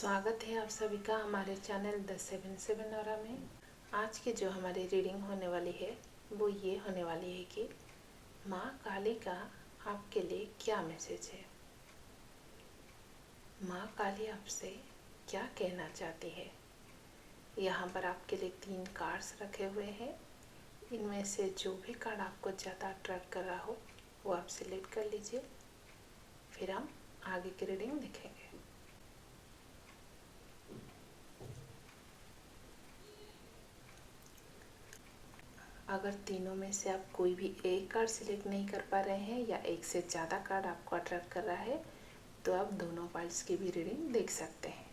स्वागत है आप सभी का हमारे चैनल द 77 ऑरा में। आज की जो हमारी रीडिंग होने वाली है वो ये होने वाली है कि माँ काली का आपके लिए क्या मैसेज है। माँ काली आपसे क्या कहना चाहती है। यहाँ पर आपके लिए 3 कार्ड्स रखे हुए हैं। इनमें से जो भी कार्ड आपको ज़्यादा अट्रैक्ट कर रहा हो वो आप सिलेक्ट कर लीजिए, फिर हम आगे की रीडिंग देखेंगे। अगर तीनों में से आप कोई भी एक कार्ड सिलेक्ट नहीं कर पा रहे हैं या एक से ज़्यादा कार्ड आपको अट्रैक्ट कर रहा है तो आप दोनों पाइल्स की भी रीडिंग देख सकते हैं।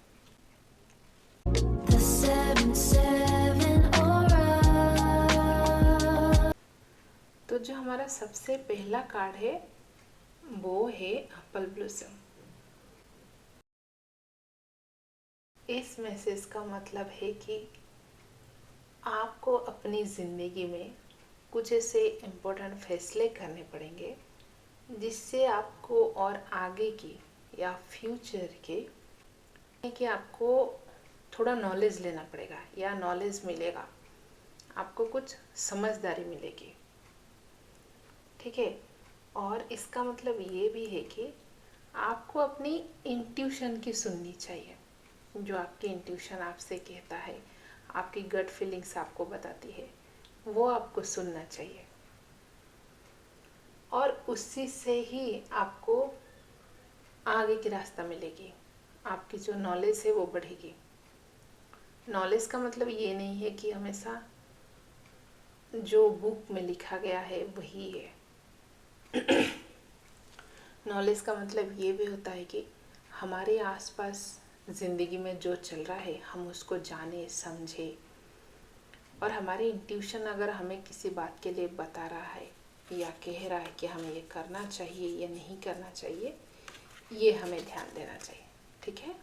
तो जो हमारा सबसे पहला कार्ड है वो है एप्पल ब्लॉसम। इस मैसेज का मतलब है कि आपको अपनी ज़िंदगी में कुछ ऐसे इम्पोर्टेंट फैसले करने पड़ेंगे जिससे आपको और आगे की या फ्यूचर के कि आपको थोड़ा नॉलेज लेना पड़ेगा या नॉलेज मिलेगा, आपको कुछ समझदारी मिलेगी। ठीक है। और इसका मतलब ये भी है कि आपको अपनी इंट्यूशन की सुननी चाहिए। जो आपकी इंट्यूशन आपसे कहता है, आपकी गट फीलिंग्स आपको बताती है, वो आपको सुनना चाहिए और उसी से ही आपको आगे की रास्ता मिलेगी। आपकी जो नॉलेज है वो बढ़ेगी। नॉलेज का मतलब ये नहीं है कि हमेशा जो बुक में लिखा गया है वही है। नॉलेज का मतलब ये भी होता है कि हमारे आसपास ज़िंदगी में जो चल रहा है हम उसको जाने समझे, और हमारी इंट्यूशन अगर हमें किसी बात के लिए बता रहा है या कह रहा है कि हमें ये करना चाहिए या नहीं करना चाहिए, ये हमें ध्यान देना चाहिए। ठीक है।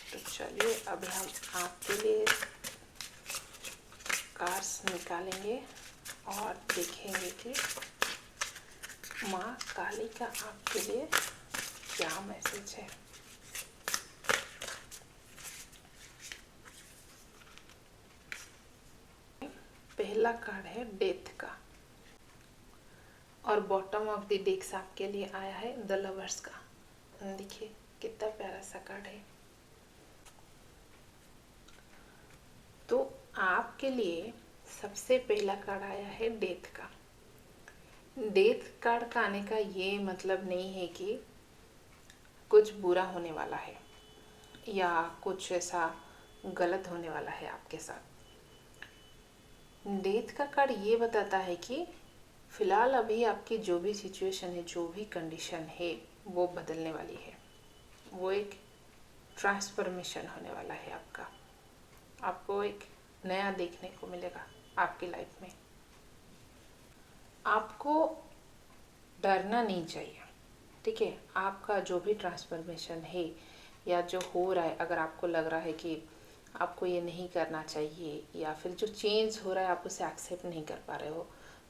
तो चलिए अभी हम आपके लिए कार्ड्स निकालेंगे और देखेंगे कि माँ काली का आपके लिए क्या मैसेज है। पहला कार्ड है डेथ का और बॉटम ऑफ द डेक्स आपके लिए आया है द लवर्स का। देखिए कितना प्यारा सा कार्ड है। तो आपके लिए सबसे पहला कार्ड आया है डेथ का। डेथ कार्ड का आने का ये मतलब नहीं है कि कुछ बुरा होने वाला है या कुछ ऐसा गलत होने वाला है आपके साथ। डेथ का कार्ड ये बताता है कि फ़िलहाल अभी आपकी जो भी सिचुएशन है, जो भी कंडीशन है वो बदलने वाली है। वो एक ट्रांसफॉर्मेशन होने वाला है आपका। आपको एक नया देखने को मिलेगा आपकी लाइफ में। आपको डरना नहीं चाहिए। ठीक है। आपका जो भी ट्रांसफॉर्मेशन है या जो हो रहा है, अगर आपको लग रहा है कि आपको ये नहीं करना चाहिए या फिर जो चेंज हो रहा है आप उसे एक्सेप्ट नहीं कर पा रहे हो,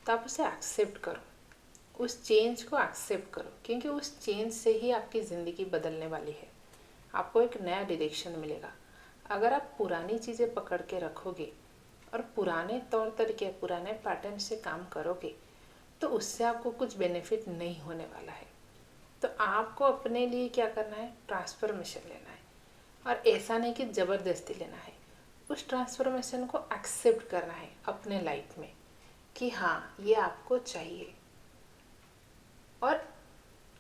तो आप उसे एक्सेप्ट करो। उस चेंज को एक्सेप्ट करो, क्योंकि उस चेंज से ही आपकी ज़िंदगी बदलने वाली है। आपको एक नया डायरेक्शन मिलेगा। अगर आप पुरानी चीज़ें पकड़ के रखोगे और पुराने तौर तरीके, पुराने पैटर्न से काम करोगे तो उससे आपको कुछ बेनिफिट नहीं होने वाला है। तो आपको अपने लिए क्या करना है, ट्रांसफॉर्मेशन लेना है। और ऐसा नहीं कि ज़बरदस्ती लेना है, उस ट्रांसफॉर्मेशन को एक्सेप्ट करना है अपने लाइफ में कि हाँ ये आपको चाहिए। और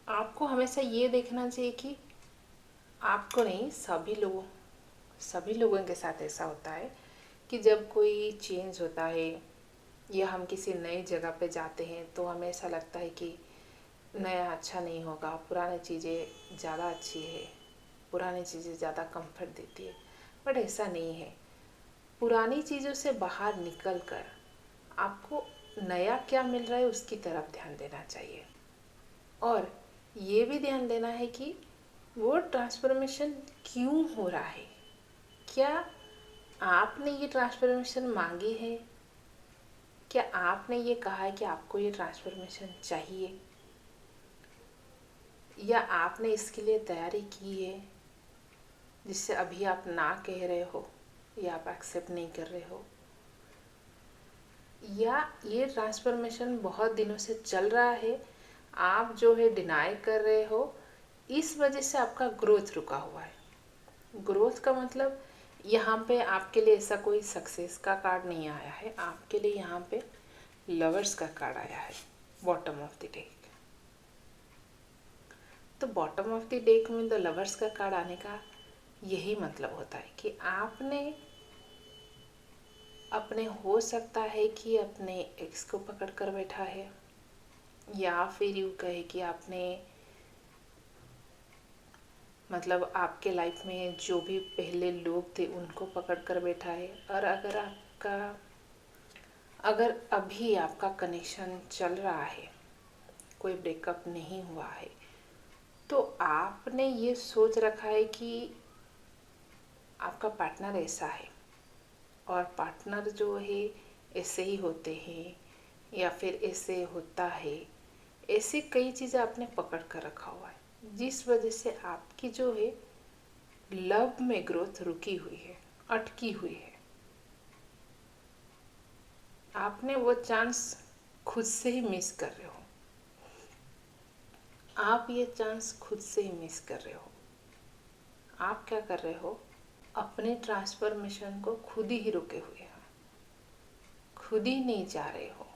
आपको हमेशा ये देखना चाहिए कि आपको नहीं, सभी लोगों के साथ ऐसा होता है कि जब कोई चेंज होता है या हम किसी नई जगह पे जाते हैं तो हमें ऐसा लगता है कि नया अच्छा नहीं होगा, पुरानी चीज़ें ज़्यादा अच्छी है, पुरानी चीज़ें ज़्यादा कंफर्ट देती है। बट ऐसा नहीं है। पुरानी चीज़ों से बाहर निकल कर आपको नया क्या मिल रहा है उसकी तरफ ध्यान देना चाहिए। और ये भी ध्यान देना है कि वो ट्रांसफॉर्मेशन क्यों हो रहा है। क्या आपने ये ट्रांसफॉर्मेशन मांगी है? क्या आपने ये कहा है कि आपको ये ट्रांसफॉर्मेशन चाहिए, या आपने इसके लिए तैयारी की है? जिससे अभी आप ना कह रहे हो या आप एक्सेप्ट नहीं कर रहे हो, या ये ट्रांसफॉर्मेशन बहुत दिनों से चल रहा है, आप जो है डिनाई कर रहे हो, इस वजह से आपका ग्रोथ रुका हुआ है। ग्रोथ का मतलब यहाँ पे आपके लिए ऐसा कोई सक्सेस का कार्ड नहीं आया है, आपके लिए यहाँ पे लवर्स का कार्ड आया है, बॉटम ऑफ द डेक। तो बॉटम ऑफ द डेक में द लवर्स का कार्ड आने का यही मतलब होता है कि आपने अपने, हो सकता है कि अपने एक्स को पकड़ कर बैठा है, या फिर यूँ कहे कि आपने मतलब आपके लाइफ में जो भी पहले लोग थे उनको पकड़ कर बैठा है। और अगर अभी आपका कनेक्शन चल रहा है, कोई ब्रेकअप नहीं हुआ है, तो आपने ये सोच रखा है कि आपका पार्टनर ऐसा है, और पार्टनर जो है ऐसे ही होते हैं, या फिर ऐसे होता है, ऐसे कई चीज़ें आपने पकड़ कर रखा हुआ है, जिस वजह से आपकी जो है लव में ग्रोथ रुकी हुई है, अटकी हुई है। आपने वो चांस खुद से ही मिस कर रहे हो, आप ये चांस खुद से ही मिस कर रहे हो। आप क्या कर रहे हो, अपने ट्रांसफॉर्मेशन को खुद ही रुके हुए हो, खुद ही नहीं जा रहे हो।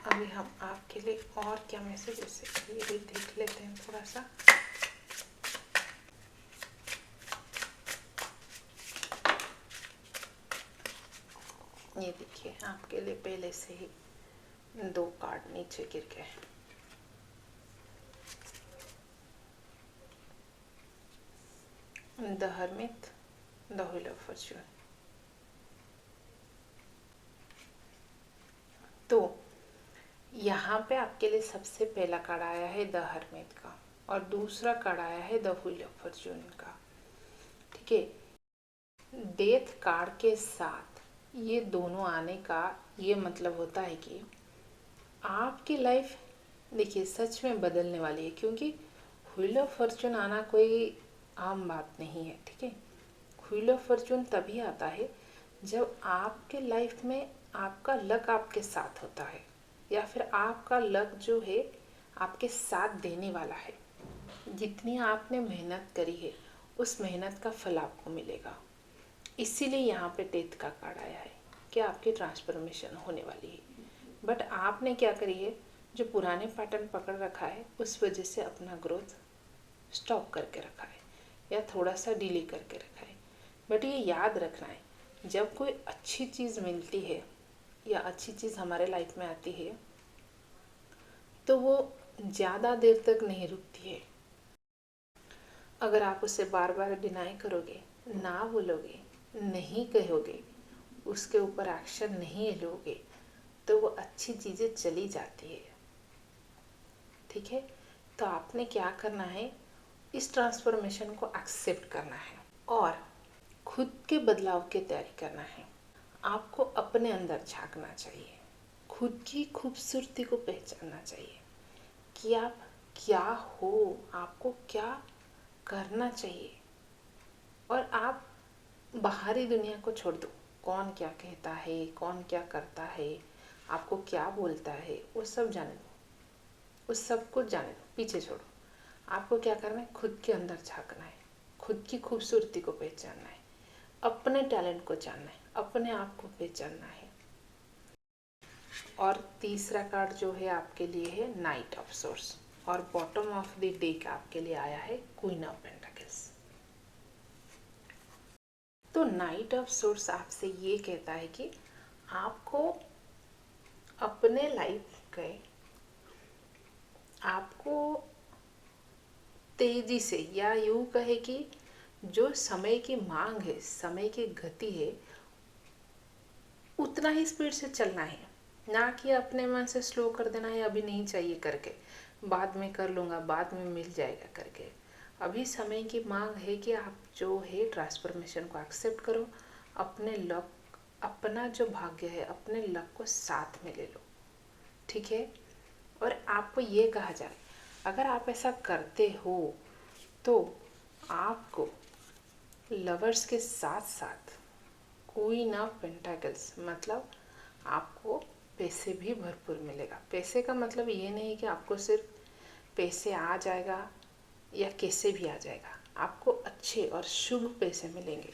अभी हम आपके लिए और क्या मैसेजेस है ये भी देख लेते हैं थोड़ा सा। ये देखिए, आपके लिए पहले से ही 2 कार्ड नीचे गिर गए। The hermit, the wheel of Fortune. तो यहाँ पे आपके लिए सबसे पहला कार्ड आया है द हर्मिट का, और दूसरा कार्ड आया है द व्हील ऑफ फॉर्च्यून का। ठीक है, डेथ कार्ड के साथ ये दोनों आने का ये मतलब होता है कि आपकी लाइफ देखिए सच में बदलने वाली है, क्योंकि व्हील ऑफ फॉर्च्यून आना कोई आम बात नहीं है। ठीक है, व्हील ऑफ फॉर्च्यून तभी आता है जब आपके लाइफ में आपका लक आपके साथ होता है, या फिर आपका लक जो है आपके साथ देने वाला है। जितनी आपने मेहनत करी है उस मेहनत का फल आपको मिलेगा। इसीलिए यहाँ पे डेथ का कार्ड आया है कि आपकी ट्रांसफॉर्मेशन होने वाली है। बट आपने क्या करी है, जो पुराने पैटर्न पकड़ रखा है उस वजह से अपना ग्रोथ स्टॉप करके रखा है, या थोड़ा सा डिले करके रखा है। बट ये याद रखना है, जब कोई अच्छी चीज़ मिलती है या अच्छी चीज़ हमारे लाइफ में आती है, तो वो ज़्यादा देर तक नहीं रुकती है। अगर आप उसे बार बार डिनाई करोगे, ना बोलोगे, नहीं कहोगे, उसके ऊपर एक्शन नहीं लोगे, तो वो अच्छी चीज़ें चली जाती है। ठीक है, तो आपने क्या करना है, इस ट्रांसफॉर्मेशन को एक्सेप्ट करना है और खुद के बदलाव की तैयारी करना है। आपको अपने अंदर झांकना चाहिए, खुद की खूबसूरती को पहचानना चाहिए कि आप क्या हो, आपको क्या करना चाहिए। और आप बाहरी दुनिया को छोड़ दो, कौन क्या कहता है, कौन क्या करता है, आपको क्या बोलता है, वो सब जाने दो, उस सब को जाने दो, पीछे छोड़ो। आपको क्या करना है, खुद के अंदर झांकना है, खुद की खूबसूरती को पहचानना है, अपने टैलेंट को जानना है, अपने आप को पहचानना है। और तीसरा कार्ड जो है आपके लिए है नाइट ऑफ सोर्स, और बॉटम ऑफ द डेक आपके लिए आया है क्वीन ऑफ पेंटाकल्स। तो नाइट ऑफ सोर्स आपसे ये कहता है कि आपको अपने लाइफ के, आपको तेजी से, या यूँ कहे कि जो समय की मांग है, समय की गति है, उतना ही स्पीड से चलना है, ना कि अपने मन से स्लो कर देना है, अभी नहीं चाहिए करके, बाद में कर लूँगा, बाद में मिल जाएगा करके। अभी समय की मांग है कि आप जो है ट्रांसफॉर्मेशन को एक्सेप्ट करो, अपने लक, अपना जो भाग्य है, अपने लक को साथ में ले लो। ठीक है। और आपको ये कहा जाए, अगर आप ऐसा करते हो तो आपको लवर्स के साथ साथ क्वीन ऑफ पेंटाकल्स, मतलब आपको पैसे भी भरपूर मिलेगा। पैसे का मतलब ये नहीं कि आपको सिर्फ पैसे आ जाएगा या कैसे भी आ जाएगा, आपको अच्छे और शुभ पैसे मिलेंगे,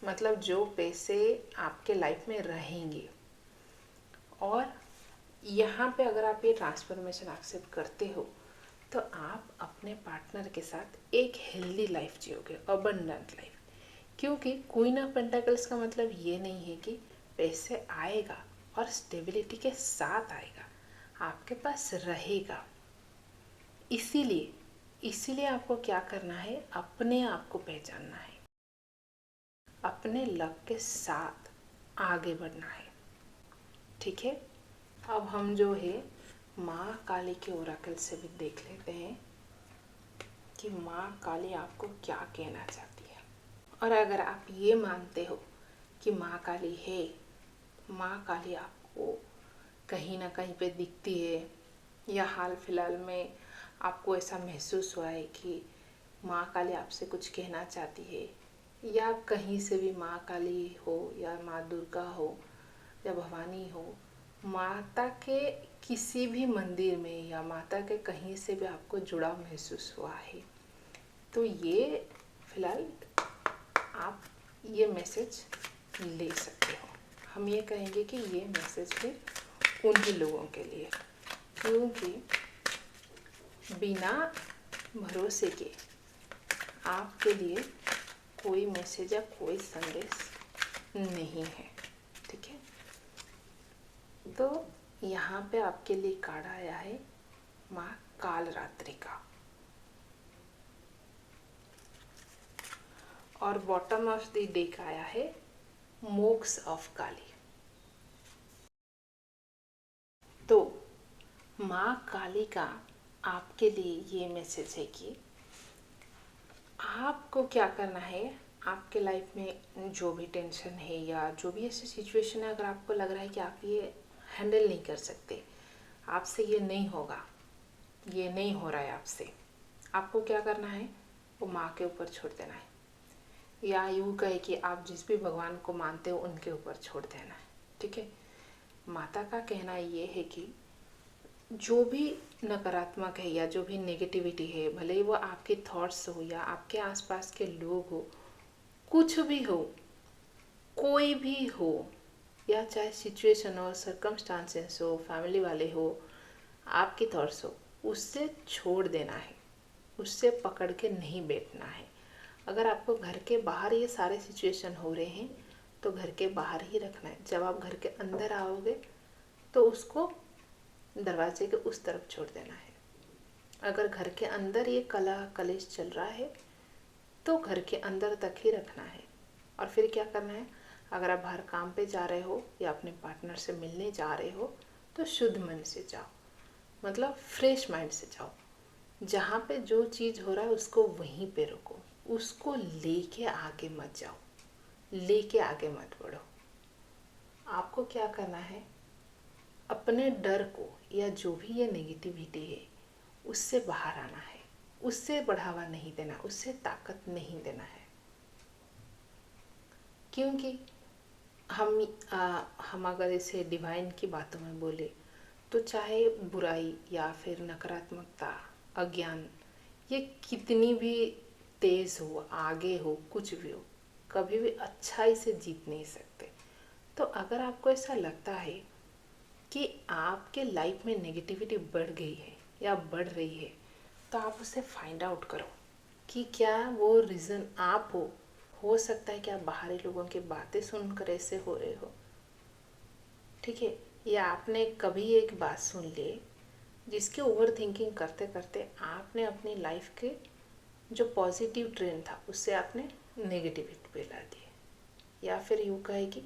मतलब जो पैसे आपके लाइफ में रहेंगे। और यहाँ पे अगर आप ये ट्रांसफॉर्मेशन एक्सेप्ट करते हो तो आप अपने पार्टनर के साथ एक हेल्दी लाइफ जियोगे, अबंडेंट लाइफ। क्योंकि क्वीन ऑफ पेंटाकल्स का मतलब ये नहीं है कि पैसे आएगा और स्टेबिलिटी के साथ आएगा, आपके पास रहेगा। इसीलिए आपको क्या करना है, अपने आप को पहचानना है, अपने लक के साथ आगे बढ़ना है। ठीक है। अब हम जो है माँ काली के ओरेकल से भी देख लेते हैं कि माँ काली आपको क्या कहना चाहती है। और अगर आप ये मानते हो कि माँ काली है, माँ काली आपको कहीं ना कहीं पे दिखती है, या हाल फिलहाल में आपको ऐसा महसूस हुआ है कि माँ काली आपसे कुछ कहना चाहती है, या कहीं से भी माँ काली हो या माँ दुर्गा हो या भवानी हो, माता के किसी भी मंदिर में या माता के कहीं से भी आपको जुड़ाव महसूस हुआ है, तो ये फिलहाल आप ये मैसेज ले सकते हो। हम ये कहेंगे कि ये मैसेज फिर उन्हीं लोगों के लिए, क्योंकि बिना भरोसे के आपके लिए कोई मैसेज या कोई संदेश नहीं है। ठीक है। तो यहाँ पे आपके लिए कार्ड आया है माँ कालरात्रि का, और बॉटम ऑफ द डेक आया है मोक्ष ऑफ काली। तो माँ काली का आपके लिए ये मैसेज है कि आपको क्या करना है, आपके लाइफ में जो भी टेंशन है या जो भी ऐसी सिचुएशन है, अगर आपको लग रहा है कि आप ये हैंडल नहीं कर सकते, आपसे ये नहीं होगा, ये नहीं हो रहा है आपसे, आपको क्या करना है, वो माँ के ऊपर छोड़ देना है, या यूँ कहे कि आप जिस भी भगवान को मानते हो उनके ऊपर छोड़ देना है। ठीक है। माता का कहना ये है कि जो भी नकारात्मक है या जो भी नेगेटिविटी है, भले ही वो आपके थॉट्स हो या आपके आसपास के लोग हो, कुछ भी हो, कोई भी हो, या चाहे सिचुएशन हो, सर्कमस्टांसेस हो, फैमिली वाले हो, आपकी थॉट्स हो, उससे छोड़ देना है, उससे पकड़ के नहीं बैठना है। अगर आपको घर के बाहर ये सारे सिचुएशन हो रहे हैं तो घर के बाहर ही रखना है। जब आप घर के अंदर आओगे तो उसको दरवाजे के उस तरफ छोड़ देना है। अगर घर के अंदर ये कला कलेश चल रहा है तो घर के अंदर तक ही रखना है। और फिर क्या करना है, अगर आप बाहर काम पे जा रहे हो या अपने पार्टनर से मिलने जा रहे हो तो शुद्ध मन से जाओ, मतलब फ्रेश माइंड से जाओ। जहाँ पे जो चीज़ हो रहा है उसको वहीं पे रोको, उसको लेके आगे मत जाओ, लेके आगे मत बढ़ो। आपको क्या करना है, अपने डर को या जो भी ये नेगेटिविटी है उससे बाहर आना है, उससे बढ़ावा नहीं देना, उससे ताकत नहीं देना है। क्योंकि हम अगर इसे डिवाइन की बातों में बोले तो चाहे बुराई या फिर नकारात्मकता, अज्ञान, ये कितनी भी तेज हो, आगे हो, कुछ भी हो, कभी भी अच्छाई से जीत नहीं सकते। तो अगर आपको ऐसा लगता है कि आपके लाइफ में नेगेटिविटी बढ़ गई है या बढ़ रही है, तो आप उसे फाइंड आउट करो कि क्या वो रीज़न आप हो सकता है कि आप बाहरी लोगों की बातें सुनकर ऐसे हो रहे हो। ठीक है। या आपने कभी एक बात सुन ली जिसके ओवर थिंकिंग करते करते आपने अपनी लाइफ के जो पॉजिटिव ट्रेंड था उससे आपने नेगेटिविटी पे ला दिए, या फिर यूँ कहे कि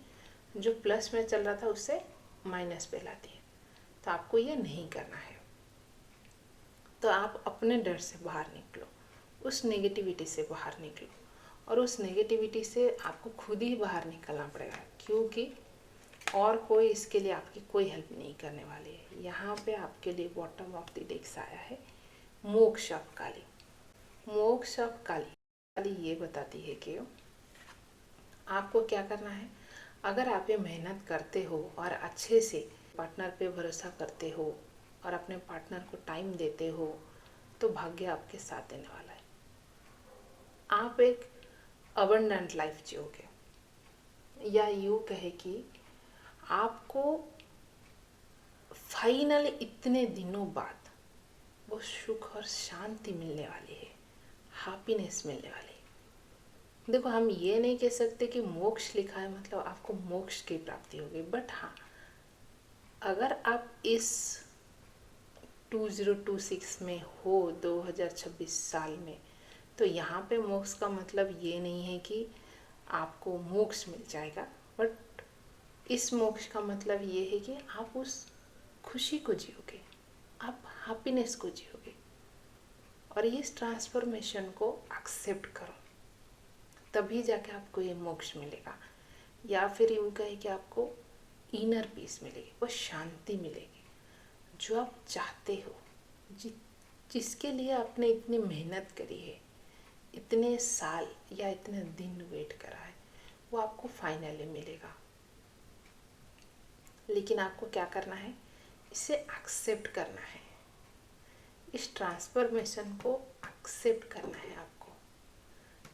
जो प्लस में चल रहा था उससे माइनस पे ला दिए। तो आपको ये नहीं करना है। तो आप अपने डर से बाहर निकलो, उस नेगेटिविटी से बाहर निकलो, और उस नेगेटिविटी से आपको खुद ही बाहर निकलना पड़ेगा। क्योंकि और कोई इसके लिए आपकी कोई हेल्प नहीं करने वाली है। यहाँ पे आपके लिए बॉटम ऑफ द डेक्स आया है मोक्ष ऑफ काली। मोक्ष ऑफ काली काली ये बताती है कि आपको क्या करना है। अगर आप ये मेहनत करते हो और अच्छे से पार्टनर पे भरोसा करते हो और अपने पार्टनर को टाइम देते हो तो भाग्य आपके साथ देने वाला है। आप एक अबंडेंट लाइफ जियोगे, या यूँ कहे कि आपको फाइनली इतने दिनों बाद वो सुख और शांति मिलने वाली है, हैप्पीनेस मिलने वाली है। देखो, हम ये नहीं कह सकते कि मोक्ष लिखा है मतलब आपको मोक्ष की प्राप्ति होगी, बट हाँ, अगर आप इस 2026 में हो, 2026 साल में, तो यहाँ पे मोक्ष का मतलब ये नहीं है कि आपको मोक्ष मिल जाएगा, बट इस मोक्ष का मतलब ये है कि आप उस खुशी को जियोगे, आप हैप्पीनेस को जियोगे। और इस ट्रांसफॉर्मेशन को एक्सेप्ट करो, तभी जाके आपको ये मोक्ष मिलेगा। या फिर यूँ कहे कि आपको इनर पीस मिलेगी, वो शांति मिलेगी जो आप चाहते हो, जिसके लिए आपने इतनी मेहनत करी है, इतने साल या इतने दिन वेट करा है, वो आपको फाइनली मिलेगा। लेकिन आपको क्या करना है, इसे एक्सेप्ट करना है, इस ट्रांसफॉर्मेशन को एक्सेप्ट करना है आपको,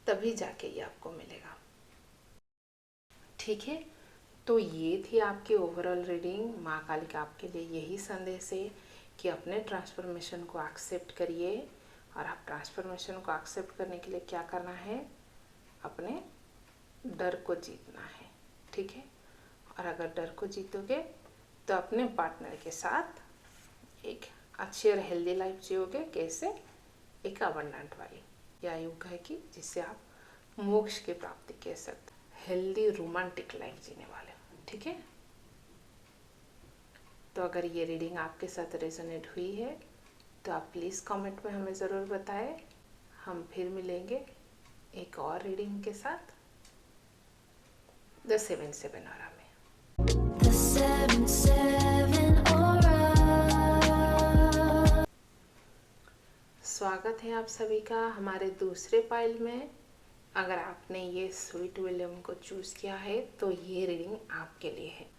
तभी जाके ये आपको मिलेगा। ठीक है, तो ये थी आपकी ओवरऑल रीडिंग। माँ काली का आपके लिए यही संदेश है कि अपने ट्रांसफॉर्मेशन को एक्सेप्ट करिए। और आप ट्रांसफॉर्मेशन को एक्सेप्ट करने के लिए क्या करना है, अपने डर को जीतना है। ठीक है, और अगर डर को जीतोगे तो अपने पार्टनर के साथ एक अच्छी और हेल्दी लाइफ जियोगे। कैसे, एक अबंडेंट वाली, या यूँ कहे कि जिससे आप मोक्ष की प्राप्ति कह सकते, हेल्दी रोमांटिक लाइफ जीने वाले हो। ठीक है, तो अगर ये रीडिंग आपके साथ रेजोनेट हुई है तो आप प्लीज़ कमेंट में हमें ज़रूर बताएं। हम फिर मिलेंगे एक और रीडिंग के साथ द 7/7 आरा में। The 7/7 aura। स्वागत है आप सभी का हमारे दूसरे पाइल में। अगर आपने ये स्वीट विलियम को चूज़ किया है तो ये रीडिंग आपके लिए है।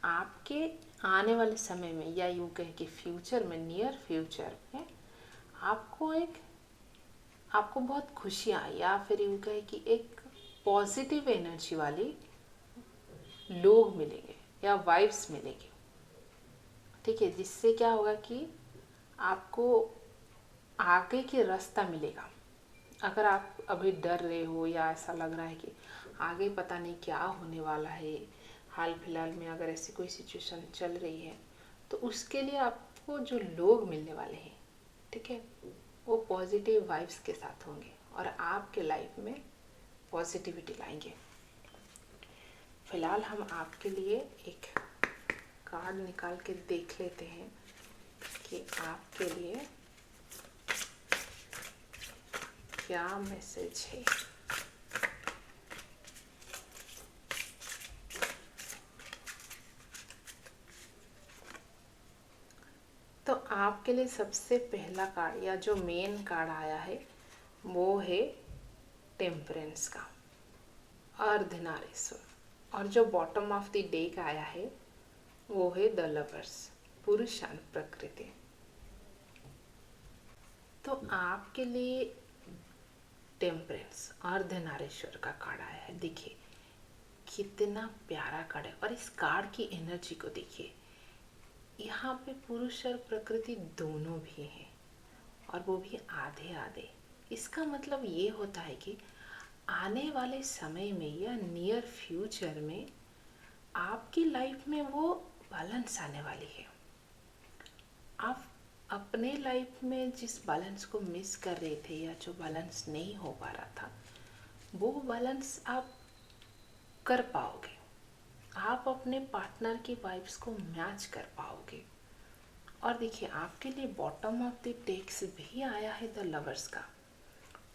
आपके आने वाले समय में, या यूँ कहे कि फ्यूचर में, नियर फ्यूचर में आपको बहुत खुशियाँ, या फिर यूँ कहे कि एक पॉजिटिव एनर्जी वाली लोग मिलेंगे या वाइब्स मिलेंगे। ठीक है, जिससे क्या होगा कि आपको आगे के रास्ता मिलेगा। अगर आप अभी डर रहे हो या ऐसा लग रहा है कि आगे पता नहीं क्या होने वाला है, हाल फिलहाल में अगर ऐसी कोई सिचुएशन चल रही है, तो उसके लिए आपको जो लोग मिलने वाले हैं, ठीक है, वो पॉजिटिव वाइब्स के साथ होंगे और आपके लाइफ में पॉजिटिविटी लाएंगे। फिलहाल हम आपके लिए एक कार्ड निकाल के देख लेते हैं कि आपके लिए क्या मैसेज है। तो आपके लिए सबसे पहला कार्ड या जो मेन कार्ड आया है वो है टेम्परेंस का, अर्धनारीश्वर। और जो बॉटम ऑफ द डेक आया है वो है द लवर्स, पुरुष और प्रकृति। तो आपके लिए टेम्परेंस, अर्धनारीश्वर का कार्ड आया है। देखिए कितना प्यारा कार्ड है, और इस कार्ड की एनर्जी को देखिए। यहाँ पे पुरुष और प्रकृति दोनों भी हैं, और वो भी आधे आधे। इसका मतलब ये होता है कि आने वाले समय में या नियर फ्यूचर में आपकी लाइफ में वो बैलेंस आने वाली है। आप अपने लाइफ में जिस बैलेंस को मिस कर रहे थे या जो बैलेंस नहीं हो पा रहा था, वो बैलेंस आप कर पाओगे। आप अपने पार्टनर की वाइब्स को मैच कर पाओगे। और देखिए आपके लिए बॉटम ऑफ द डेक्स भी आया है द लवर्स का,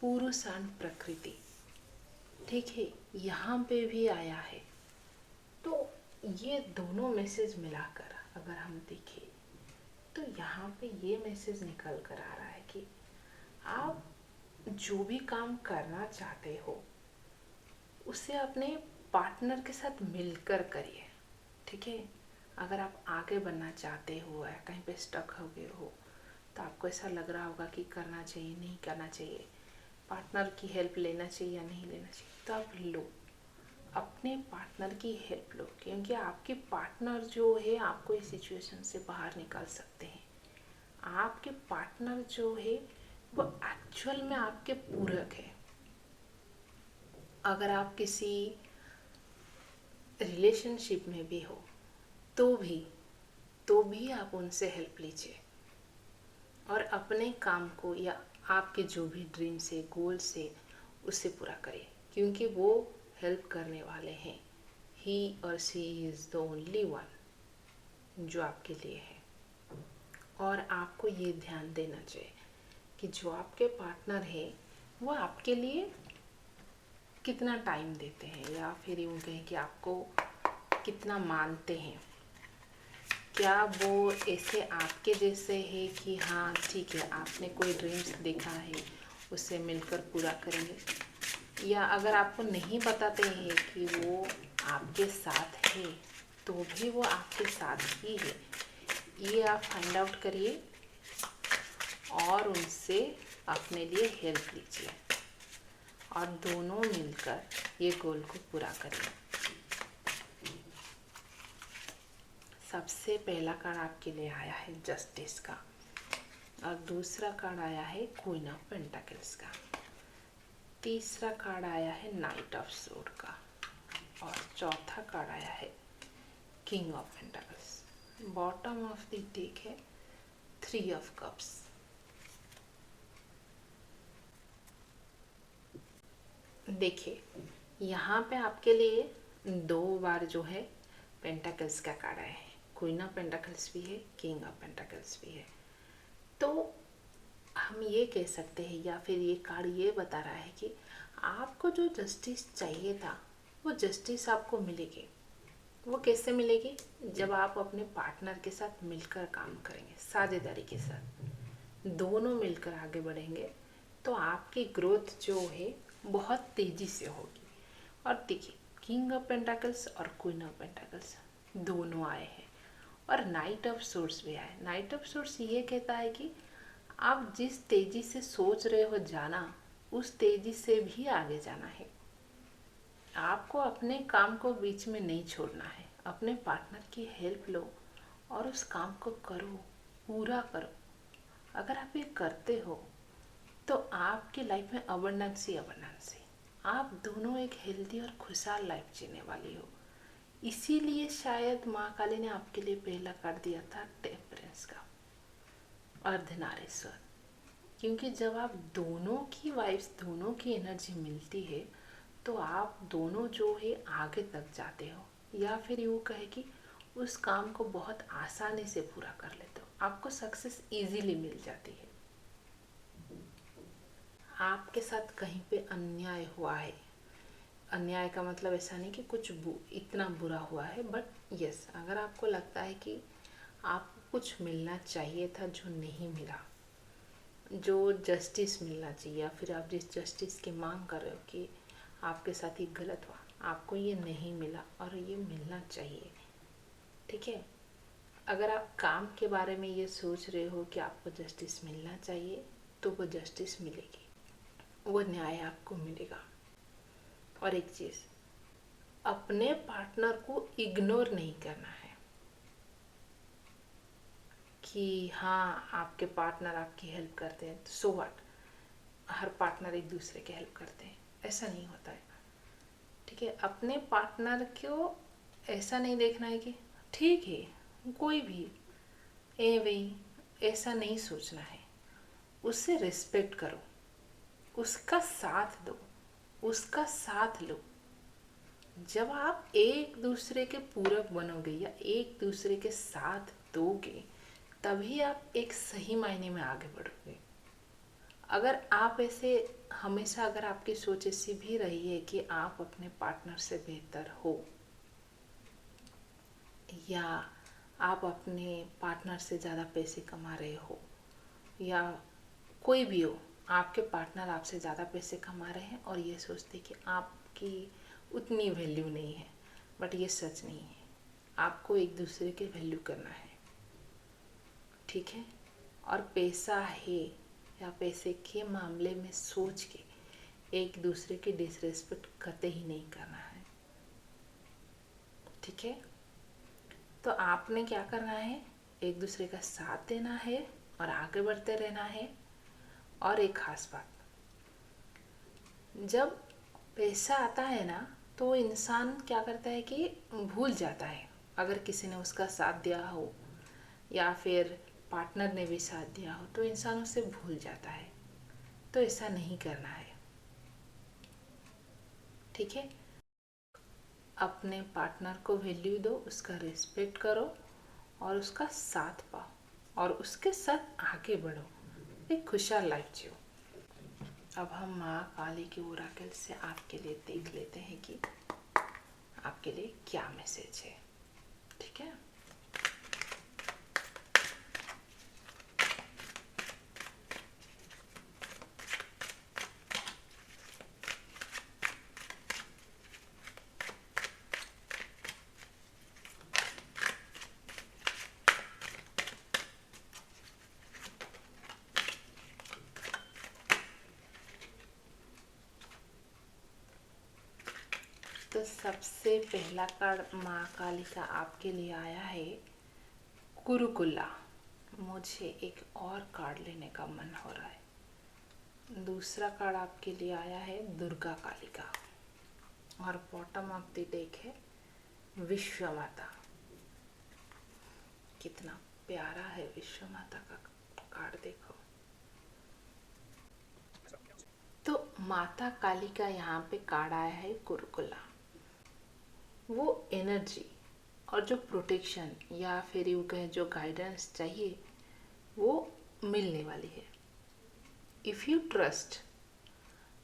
पुरुष एंड प्रकृति। ठीक है, यहाँ पे भी आया है। तो ये दोनों मैसेज मिलाकर अगर हम देखें तो यहाँ पे ये मैसेज निकल कर आ रहा है कि आप जो भी काम करना चाहते हो उसे अपने पार्टनर के साथ मिलकर करिए। ठीक है, अगर आप आगे बढ़ना चाहते हो या कहीं पे स्टक हो गए हो तो आपको ऐसा लग रहा होगा कि करना चाहिए नहीं करना चाहिए, पार्टनर की हेल्प लेना चाहिए या नहीं लेना चाहिए, तो आप लो, अपने पार्टनर की हेल्प लो, क्योंकि आपके पार्टनर जो है आपको इस सिचुएशन से बाहर निकाल सकते हैं। आपके पार्टनर जो है वो एक्चुअल में आपके पूरक है। अगर आप किसी रिलेशनशिप में भी हो तो भी आप उनसे हेल्प लीजिए और अपने काम को या आपके जो भी ड्रीम से गोल से उसे पूरा करिए, क्योंकि वो हेल्प करने वाले हैं। ही और she is the only one जो आपके लिए है। और आपको ये ध्यान देना चाहिए कि जो आपके पार्टनर है वो आपके लिए कितना टाइम देते हैं, या फिर यूँ कहें कि आपको कितना मानते हैं। क्या वो ऐसे आपके जैसे है कि हाँ ठीक है, आपने कोई ड्रीम्स देखा है उससे मिलकर पूरा करेंगे, या अगर आपको नहीं बताते हैं कि वो आपके साथ है तो भी वो आपके साथ ही है, ये आप फाइंड आउट करिए और उनसे अपने लिए हेल्प लीजिए और दोनों मिलकर ये गोल को पूरा करिए। सबसे पहला कार्ड आपके लिए आया है जस्टिस का और दूसरा कार्ड आया है क्वीन ऑफ पेंटाकल्स का, तीसरा कार्ड आया है नाइट ऑफ सोर्ड का और चौथा कार्ड आया है king of pentacles. Bottom of the deck है 3 ऑफ कप्स। देखिए, यहाँ पे आपके लिए 2 बार जो है पेंटाकल्स का कार्ड आया है, क्वीन ऑफ पेंटाकल्स भी है, किंग ऑफ पेंटाकल्स भी है। तो हम ये कह सकते हैं या फिर ये कार्ड ये बता रहा है कि आपको जो जस्टिस चाहिए था वो जस्टिस आपको मिलेगी। वो कैसे मिलेगी? जब आप अपने पार्टनर के साथ मिलकर काम करेंगे, साझेदारी के साथ दोनों मिलकर आगे बढ़ेंगे तो आपकी ग्रोथ जो है बहुत तेज़ी से होगी। और देखिए, किंग ऑफ पेंटाकल्स और क्वीन ऑफ पेंटाकल्स दोनों आए हैं और नाइट ऑफ सोर्स भी आए। नाइट ऑफ सोर्स ये कहता है कि आप जिस तेज़ी से सोच रहे हो जाना उस तेज़ी से भी आगे जाना है। आपको अपने काम को बीच में नहीं छोड़ना है, अपने पार्टनर की हेल्प लो और उस काम को करो, पूरा करो। अगर आप ये करते हो तो आपकी लाइफ में अबंडेंस ही अबंडेंस है। आप दोनों एक हेल्दी और खुशहाल लाइफ जीने वाली हो। इसीलिए शायद माँ काली ने आपके लिए पहला कार्ड दिया था टेम्परेंस का, अर्धनारीश्वर, क्योंकि जब आप दोनों की वाइब्स, दोनों की एनर्जी मिलती है तो आप दोनों जो है आगे तक जाते हो, या फिर यूँ कहे कि उस काम को बहुत आसानी से पूरा कर लेते हो, आपको सक्सेस इजीली मिल जाती है। आपके साथ कहीं पे अन्याय हुआ है, अन्याय का मतलब ऐसा नहीं कि कुछ इतना बुरा हुआ है, बट यस, अगर आपको लगता है कि आपको कुछ मिलना चाहिए था जो नहीं मिला, जो जस्टिस मिलना चाहिए, या फिर आप जिस जस्टिस की मांग कर रहे हो कि आपके साथ ही गलत हुआ, आपको ये नहीं मिला और ये मिलना चाहिए। ठीक है, अगर आप काम के बारे में ये सोच रहे हो कि आपको जस्टिस मिलना चाहिए तो वो जस्टिस मिलेगी, वो न्याय आपको मिलेगा। और एक चीज़, अपने पार्टनर को इग्नोर नहीं करना है कि हाँ आपके पार्टनर आपकी हेल्प करते हैं तो सो व्हाट, हर पार्टनर एक दूसरे की हेल्प करते हैं, ऐसा नहीं होता है। ठीक है, अपने पार्टनर को ऐसा नहीं देखना है कि ठीक है कोई भी ए वही, ऐसा नहीं सोचना है। उससे रिस्पेक्ट करो, उसका साथ दो, उसका साथ लो। जब आप एक दूसरे के पूरक बनोगे या एक दूसरे के साथ दोगे तभी आप एक सही मायने में आगे बढ़ोगे। अगर आप ऐसे हमेशा, अगर आपकी सोच ऐसी भी रही है कि आप अपने पार्टनर से बेहतर हो, या आप अपने पार्टनर से ज़्यादा पैसे कमा रहे हो, या कोई भी हो, आपके पार्टनर आपसे ज़्यादा पैसे कमा रहे हैं और ये सोचते कि आपकी उतनी वैल्यू नहीं है, बट ये सच नहीं है। आपको एक दूसरे की वैल्यू करना है, ठीक है। और पैसा है या पैसे के मामले में सोच के एक दूसरे की डिसरेस्पेक्ट कतई ही नहीं करना है, ठीक है। तो आपने क्या करना है, एक दूसरे का साथ देना है और आगे बढ़ते रहना है। और एक खास बात, जब पैसा आता है ना, तो इंसान क्या करता है कि भूल जाता है, अगर किसी ने उसका साथ दिया हो या फिर पार्टनर ने भी साथ दिया हो, तो इंसान उसे भूल जाता है। तो ऐसा नहीं करना है, ठीक है। अपने पार्टनर को वैल्यू दो, उसका रिस्पेक्ट करो और उसका साथ पाओ और उसके साथ आगे बढ़ो, एक खुशहाल लाइफ जियो। अब हम माँ काली के ओराकल से आपके लिए देख लेते हैं कि आपके लिए क्या मैसेज है, ठीक है। तो सबसे पहला कार्ड माँ काली का आपके लिए आया है कुरुकुला। मुझे एक और कार्ड लेने का मन हो रहा है। दूसरा कार्ड आपके लिए आया है दुर्गा काली का और बॉटम ऑफ द डेक है विश्व माता। कितना प्यारा है विश्व माता का कार्ड, देखो। तो माता काली का यहाँ पे कार्ड आया है कुरुकुला। वो एनर्जी और जो प्रोटेक्शन या फिर यूँ कहें जो गाइडेंस चाहिए वो मिलने वाली है। इफ़ यू ट्रस्ट,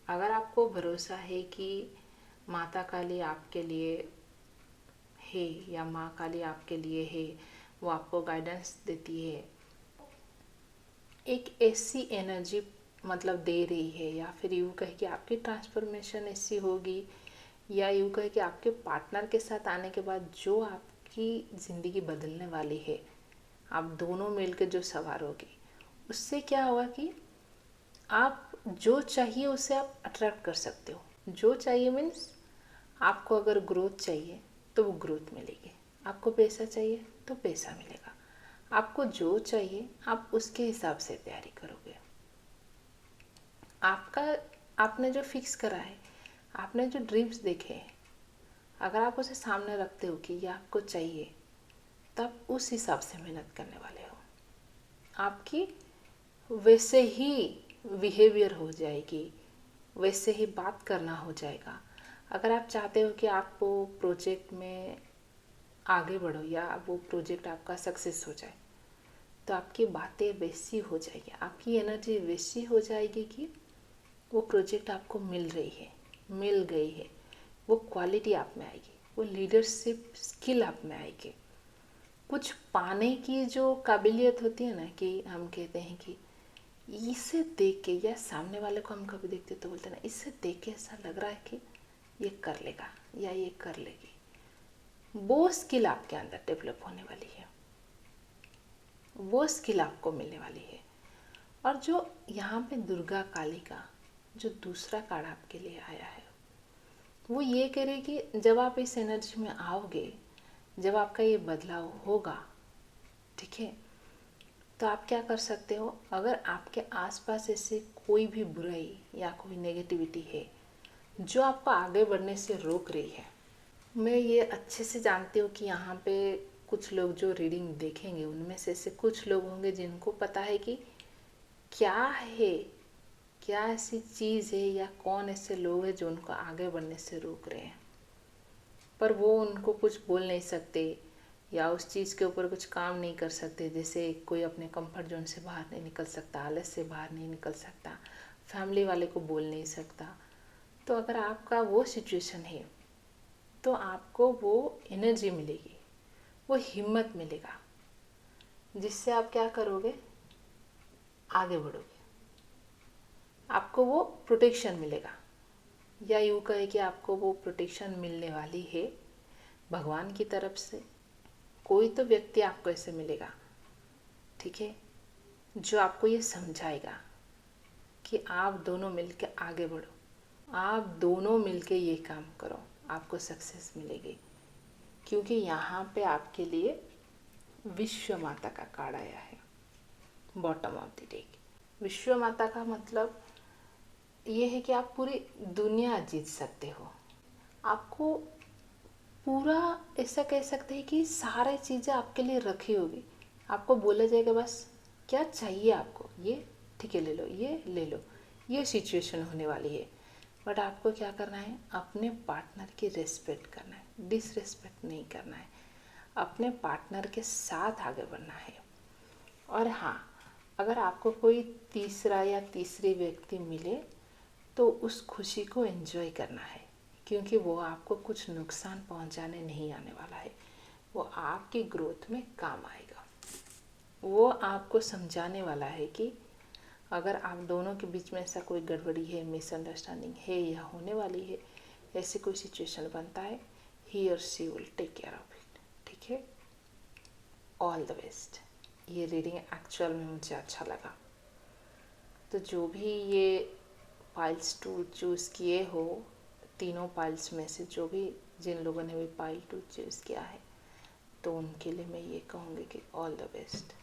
अगर आपको भरोसा है कि माता काली आपके लिए है या माँ काली आपके लिए है, वो आपको गाइडेंस देती है, एक ऐसी एनर्जी मतलब दे रही है, या फिर यूँ कहे कि आपकी ट्रांसफॉर्मेशन ऐसी होगी, या यूँ कहे कि आपके पार्टनर के साथ आने के बाद जो आपकी ज़िंदगी बदलने वाली है, आप दोनों मिलकर जो सवारोगे, उससे क्या होगा कि आप जो चाहिए उसे आप अट्रैक्ट कर सकते हो। जो चाहिए मीन्स आपको अगर ग्रोथ चाहिए तो वो ग्रोथ मिलेगी, आपको पैसा चाहिए तो पैसा मिलेगा, आपको जो चाहिए आप उसके हिसाब से तैयारी करोगे। आपका आपने जो फिक्स करा है, आपने जो ड्रीम्स देखे हैं, अगर आप उसे सामने रखते हो कि ये आपको चाहिए, तब उस हिसाब से मेहनत करने वाले हो। आपकी वैसे ही बिहेवियर हो जाएगी, वैसे ही बात करना हो जाएगा। अगर आप चाहते हो कि आप वो प्रोजेक्ट में आगे बढ़ो या वो प्रोजेक्ट आपका सक्सेस हो जाए, तो आपकी बातें वैसी हो जाएगी, आपकी एनर्जी वैसी हो जाएगी कि वो प्रोजेक्ट आपको मिल रही है, मिल गई है, वो क्वालिटी आप में आएगी, वो लीडरशिप स्किल आप में आएगी। कुछ पाने की जो काबिलियत होती है ना, कि हम कहते हैं कि इसे देख के, या सामने वाले को हम कभी देखते तो बोलते हैं ना, इससे देख के ऐसा लग रहा है कि ये कर लेगा या ये कर लेगी, वो स्किल आपके अंदर डेवलप होने वाली है, वो स्किल आपको मिलने वाली है। और जो यहाँ पे दुर्गा काली का जो दूसरा कार्ड आपके लिए आया है, वो ये कह रहे कि जब आप इस एनर्जी में आओगे, जब आपका ये बदलाव होगा, ठीक है, तो आप क्या कर सकते हो, अगर आपके आसपास ऐसे कोई भी बुराई या कोई नेगेटिविटी है जो आपको आगे बढ़ने से रोक रही है, मैं ये अच्छे से जानती हूँ कि यहाँ पे कुछ लोग जो रीडिंग देखेंगे उनमें से ऐसे कुछ लोग होंगे जिनको पता है कि क्या है, क्या ऐसी चीज़ है या कौन ऐसे लोग हैं जो उनको आगे बढ़ने से रोक रहे हैं, पर वो उनको कुछ बोल नहीं सकते, या उस चीज़ के ऊपर कुछ काम नहीं कर सकते, जैसे कोई अपने कंफर्ट जोन से बाहर नहीं निकल सकता, आलस से बाहर नहीं निकल सकता, फैमिली वाले को बोल नहीं सकता, तो अगर आपका वो सिचुएशन है तो आपको वो एनर्जी मिलेगी, वो हिम्मत मिलेगा, जिससे आप क्या करोगे, आगे बढ़ोगे। आपको वो प्रोटेक्शन मिलेगा, या यूँ कहे कि आपको वो प्रोटेक्शन मिलने वाली है भगवान की तरफ से। कोई तो व्यक्ति आपको ऐसे मिलेगा, ठीक है, जो आपको ये समझाएगा कि आप दोनों मिलके आगे बढ़ो, आप दोनों मिलके ये काम करो, आपको सक्सेस मिलेगी। क्योंकि यहाँ पे आपके लिए विश्व माता का कार्ड आया है, बॉटम ऑफ द डेक। विश्व माता का मतलब ये है कि आप पूरी दुनिया जीत सकते हो। आपको पूरा ऐसा कह सकते हैं कि सारी चीज़ें आपके लिए रखी होगी, आपको बोला जाएगा बस क्या चाहिए आपको, ये ठीक है ले लो, ये ले लो, ये सिचुएशन होने वाली है। बट आपको क्या करना है, अपने पार्टनर की रिस्पेक्ट करना है, डिसरिस्पेक्ट नहीं करना है, अपने पार्टनर के साथ आगे बढ़ना है। और हाँ, अगर आपको कोई तीसरा या तीसरी व्यक्ति मिले तो उस खुशी को एंजॉय करना है, क्योंकि वो आपको कुछ नुकसान पहुंचाने नहीं आने वाला है, वो आपकी ग्रोथ में काम आएगा। वो आपको समझाने वाला है कि अगर आप दोनों के बीच में ऐसा कोई गड़बड़ी है, मिसअंडरस्टैंडिंग है या होने वाली है, ऐसे कोई सिचुएशन बनता है, ही और she will take care of it, ठीक है। All the best. ये रीडिंग एक्चुअल में मुझे अच्छा लगा। तो जो भी ये पाइल्स टू चूज़ किए हो, तीनों पाइल्स में से जो भी, जिन लोगों ने भी पाइल टू चूज़ किया है, तो उनके लिए मैं ये कहूँगी कि ऑल द बेस्ट।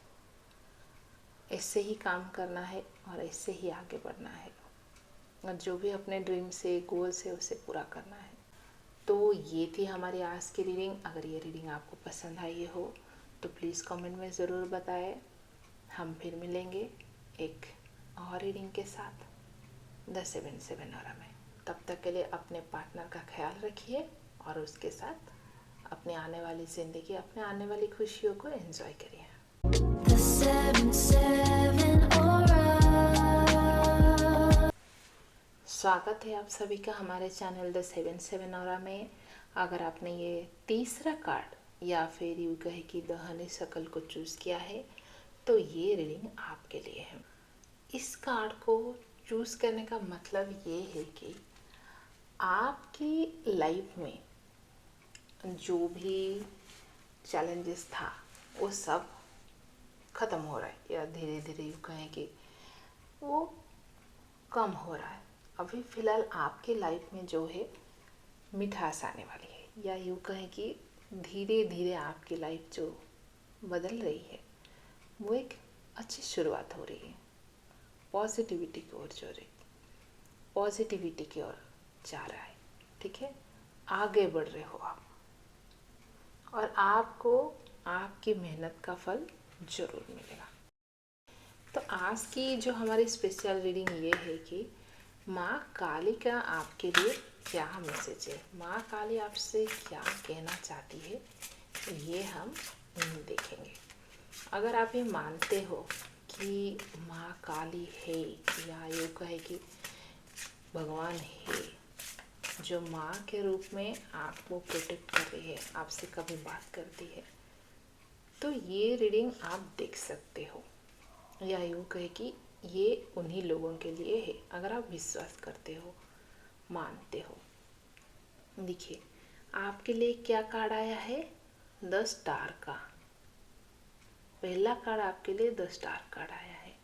ऐसे ही काम करना है और ऐसे ही आगे बढ़ना है, और जो भी अपने ड्रीम से, गोल से, उसे पूरा करना है। तो ये थी हमारी आज की रीडिंग। अगर ये रीडिंग आपको पसंद आई हो तो प्लीज़ कमेंट में ज़रूर बताएं। हम फिर मिलेंगे एक और रीडिंग के साथ द 7/7 ऑरा में। तब तक के लिए अपने पार्टनर का ख्याल रखिए और उसके साथ अपने आने वाली ज़िंदगी, अपने आने वाली खुशियों को एंजॉय करिए। The 7/7 Aura। स्वागत है आप सभी का हमारे चैनल द 7/7 ऑरा में। अगर आपने ये तीसरा कार्ड या फिर यूँ कहे कि द हनीसकल को चूज़ किया है तो ये रीडिंग आपके लिए है। इस कार्ड को चूज़ करने का मतलब ये है कि आपकी लाइफ में जो भी चैलेंजेस था वो सब ख़त्म हो रहा है, या धीरे धीरे यूँ कहें कि वो कम हो रहा है। अभी फ़िलहाल आपकी लाइफ में जो है मिठास आने वाली है, या यूँ कहें कि धीरे धीरे आपकी लाइफ जो बदल रही है वो एक अच्छी शुरुआत हो रही है। पॉजिटिविटी की ओर जो रही, पॉजिटिविटी की ओर जा रहा है, ठीक है। आगे बढ़ रहे हो आप, और आपको आपकी मेहनत का फल ज़रूर मिलेगा। तो आज की जो हमारी स्पेशल रीडिंग ये है कि माँ काली का आपके लिए क्या मैसेज है, माँ काली आपसे क्या कहना चाहती है, ये हम देखेंगे। अगर आप ये मानते हो कि माँ काली है, या यूँ कहे कि भगवान है जो माँ के रूप में आपको प्रोटेक्ट कर रही है, आपसे कभी बात करती है, तो ये रीडिंग आप देख सकते हो, या यूँ कहे कि ये उन्हीं लोगों के लिए है अगर आप विश्वास करते हो, मानते हो। देखिए आपके लिए क्या कार्ड आया है, द स्टार का। पहला कार्ड आपके लिए द स्टार कार्ड आया है,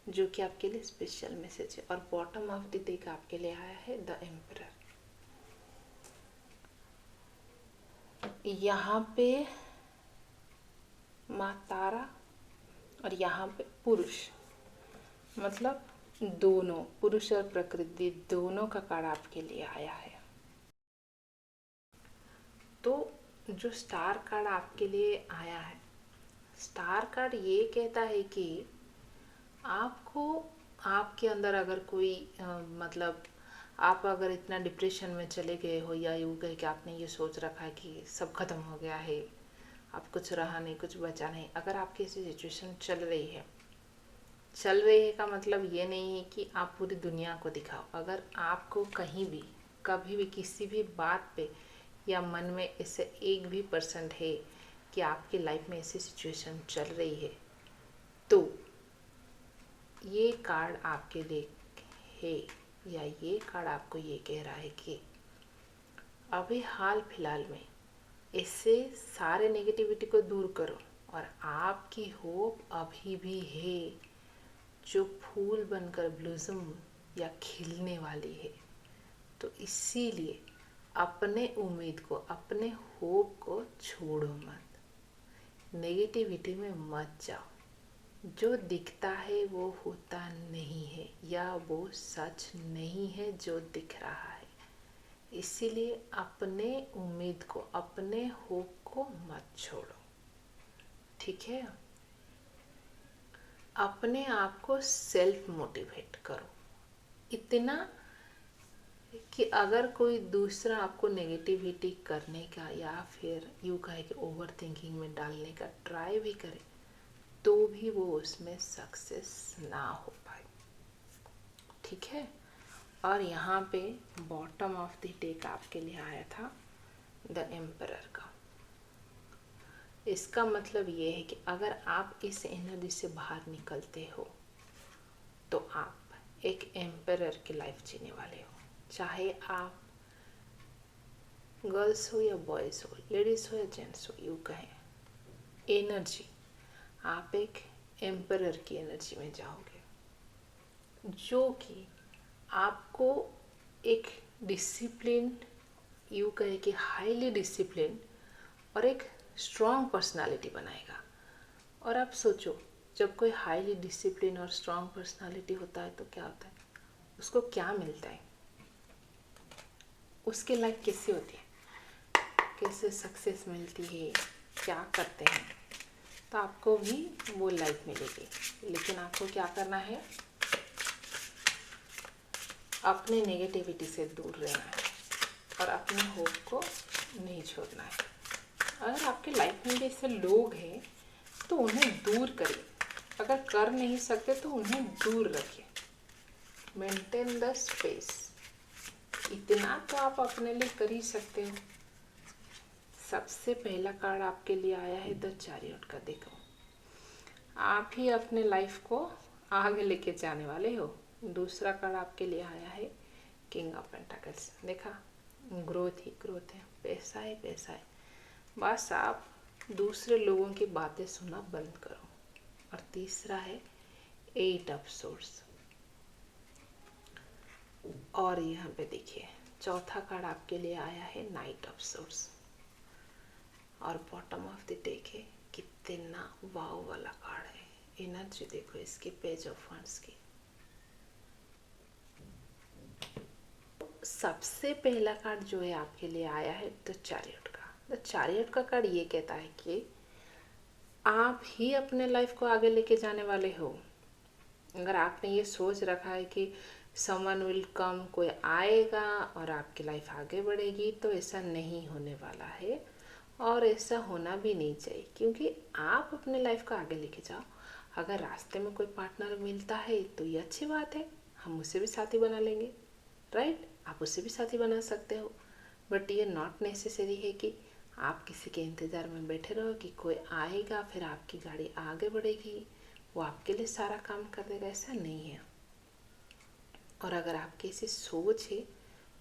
जो कि आपके लिए स्पेशल मैसेज है। और बॉटम ऑफ द डेक आपके लिए आया है द एम्परर। यहाँ पे माँ तारा और यहाँ पे पुरुष, मतलब दोनों पुरुष और प्रकृति दोनों का कार्ड आपके लिए आया है। तो जो स्टार कार्ड आपके लिए आया है, स्टार कार्ड ये कहता है कि आपको, आपके अंदर अगर कोई मतलब आप अगर इतना डिप्रेशन में चले गए हो, या यूँ कह के आपने ये सोच रखा है कि सब खत्म हो गया है, अब कुछ रहा नहीं, कुछ बचा नहीं। अगर आपकी ऐसी सिचुएशन चल रही है का मतलब ये नहीं है कि आप पूरी दुनिया को दिखाओ। अगर आपको कहीं भी कभी भी किसी भी बात पे या मन में ऐसे 1% है कि आपकी लाइफ में ऐसी सिचुएशन चल रही है, तो ये कार्ड आपके लिए है, या ये कार्ड आपको ये कह रहा है कि अभी हाल फिलहाल में इससे सारे नेगेटिविटी को दूर करो और आपकी होप अभी भी है जो फूल बनकर ब्लूजम या खिलने वाली है। तो इसीलिए अपने उम्मीद को, अपने होप को छोड़ो मत, नेगेटिविटी में मत जाओ। जो दिखता है वो होता नहीं है, या वो सच नहीं है जो दिख रहा है। इसीलिए अपने उम्मीद को, अपने होप को मत छोड़ो, ठीक है। अपने आप को सेल्फ मोटिवेट करो इतना कि अगर कोई दूसरा आपको नेगेटिविटी करने का या फिर यूँ कहे कि ओवर थिंकिंग में डालने का ट्राई भी करे, तो भी वो उसमें सक्सेस ना हो पाए, ठीक है। और यहाँ पे बॉटम ऑफ द डेक आपके लिए आया था द एम्परर का। इसका मतलब ये है कि अगर आप इस एनर्जी से बाहर निकलते हो तो आप एक एम्परर की लाइफ जीने वाले हो। चाहे आप गर्ल्स हो या बॉयज़ हो, लेडीज़ हो या जेंट्स हो, यूँ कहें एनर्जी, आप एक एम्परर की एनर्जी में जाओगे, जो कि आपको एक डिसिप्लिन, यूँ कहे कि हाईली डिसिप्लिन और एक स्ट्रॉन्ग पर्सनालिटी बनाएगा। और आप सोचो, जब कोई हाईली डिसिप्लिन और स्ट्रॉन्ग पर्सनालिटी होता है तो क्या होता है, उसको क्या मिलता है, उसकी लाइफ कैसी होती है, कैसे सक्सेस मिलती है, क्या करते हैं, तो आपको भी वो लाइफ मिलेगी। लेकिन आपको क्या करना है, अपने नेगेटिविटी से दूर रहना है और अपने होप को नहीं छोड़ना है। अगर आपके लाइफ में भी ऐसे लोग हैं तो उन्हें दूर करिए, अगर कर नहीं सकते तो उन्हें दूर रखिए। मेंटेन द स्पेस, इतना तो आप अपने लिए कर ही सकते हो। सबसे पहला कार्ड आपके लिए आया है द चैरियट का। देखो, आप ही अपने लाइफ को आगे लेके जाने वाले हो। दूसरा कार्ड आपके लिए आया है किंग ऑफ पेंटाकल्स। देखा, ग्रोथ ही ग्रोथ है, पैसा है पैसा है। बस आप दूसरे लोगों की बातें सुनना बंद करो। और तीसरा है 8 ऑफ सोर्स। और यहाँ पे देखिए, चौथा कार्ड आपके लिए आया है नाइट ऑफ सोर्स। और बॉटम ऑफ द डेक है, कितना वाव वाला कार्ड है। एनर्जी देखो इसकी, पेज ऑफ वंड्स की। सबसे पहला कार्ड जो है आपके लिए आया है द चैरियट का। द चैरियट का कार्ड ये कहता है कि आप ही अपने लाइफ को आगे लेके जाने वाले हो। अगर आपने ये सोच रखा है कि समवन विल कम, कोई आएगा और आपकी लाइफ आगे बढ़ेगी, तो ऐसा नहीं होने वाला है और ऐसा होना भी नहीं चाहिए, क्योंकि आप अपने लाइफ को आगे लेके जाओ। अगर रास्ते में कोई पार्टनर मिलता है तो ये अच्छी बात है, हम उसे भी साथी बना लेंगे, राइट। आप उससे भी साथी बना सकते हो, बट ये नॉट नेसेसरी है कि आप किसी के इंतज़ार में बैठे रहो कि कोई आएगा फिर आपकी गाड़ी आगे बढ़ेगी, वो आपके लिए सारा काम कर देगा। ऐसा नहीं है। और अगर आपकी ऐसी सोच है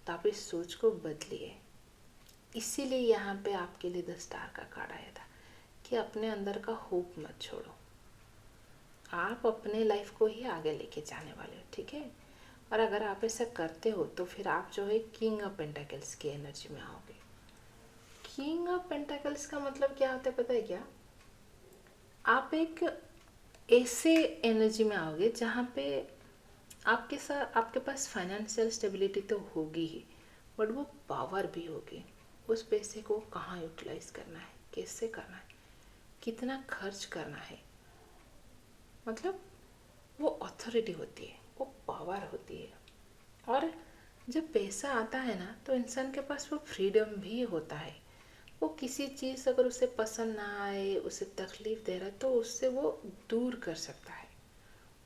तो आप इस सोच को बदलिए। इसीलिए यहाँ पे आपके लिए द स्टार का कार्ड आया था कि अपने अंदर का होप मत छोड़ो, आप अपने लाइफ को ही आगे लेके जाने वाले हो, ठीक है। और अगर आप ऐसा करते हो तो फिर आप जो है किंग ऑफ पेंटाकल्स की एनर्जी में आओगे। किंग ऑफ पेंटाकल्स का मतलब क्या होता है पता है क्या, आप एक ऐसे एनर्जी में आओगे जहाँ पे आपके साथ, आपके पास फाइनेंशियल स्टेबिलिटी तो होगी ही, बट वो पावर भी होगी। उस पैसे को कहाँ यूटिलाइज करना है, कैसे करना है, कितना खर्च करना है, मतलब वो अथॉरिटी होती है, वो पावर होती है। और जब पैसा आता है ना तो इंसान के पास वो फ्रीडम भी होता है। वो किसी चीज़ अगर उसे पसंद ना आए, उसे तकलीफ दे रहा है, तो उससे वो दूर कर सकता है,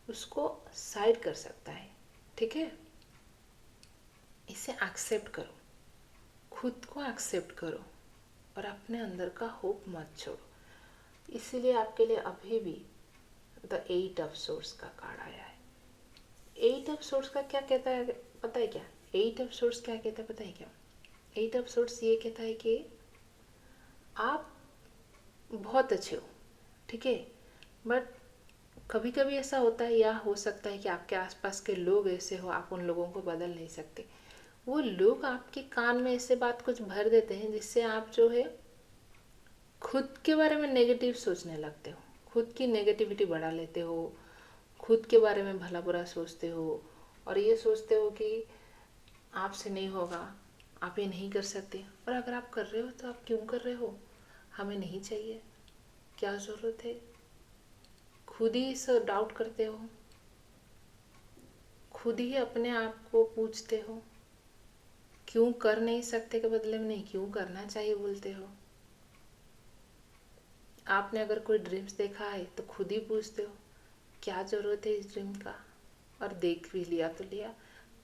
उसको साइड कर सकता है। ठीक है, इसे एक्सेप्ट करो, खुद को एक्सेप्ट करो और अपने अंदर का होप मत छोड़ो। इसीलिए आपके लिए अभी भी द 8 ऑफ सोर्स का कार्ड आया है। 8 ऑफ सोर्स का क्या कहता है पता है क्या? 8 ऑफ सोर्स क्या कहता है पता है क्या? 8 ऑफ सोर्स ये कहता है कि आप बहुत अच्छे हो, ठीक है, बट कभी कभी ऐसा होता है, या हो सकता है कि आपके आसपास के लोग ऐसे हो, आप उन लोगों को बदल नहीं सकते। वो लोग आपके कान में ऐसे बात कुछ भर देते हैं जिससे आप जो है खुद के बारे में नेगेटिव सोचने लगते हो, खुद की नेगेटिविटी बढ़ा लेते हो, खुद के बारे में भला बुरा सोचते हो और ये सोचते हो कि आपसे नहीं होगा, आप ये नहीं कर सकते। और अगर आप कर रहे हो तो आप क्यों कर रहे हो? हमें नहीं चाहिए, क्या ज़रूरत है? खुद ही से डाउट करते हो, खुद ही अपने आप को पूछते हो, क्यों कर नहीं सकते के बदले में नहीं क्यों करना चाहिए बोलते हो। आपने अगर कोई ड्रीम्स देखा है तो खुद ही पूछते हो, क्या ज़रूरत है इस ड्रीम का? और देख भी लिया तो लिया,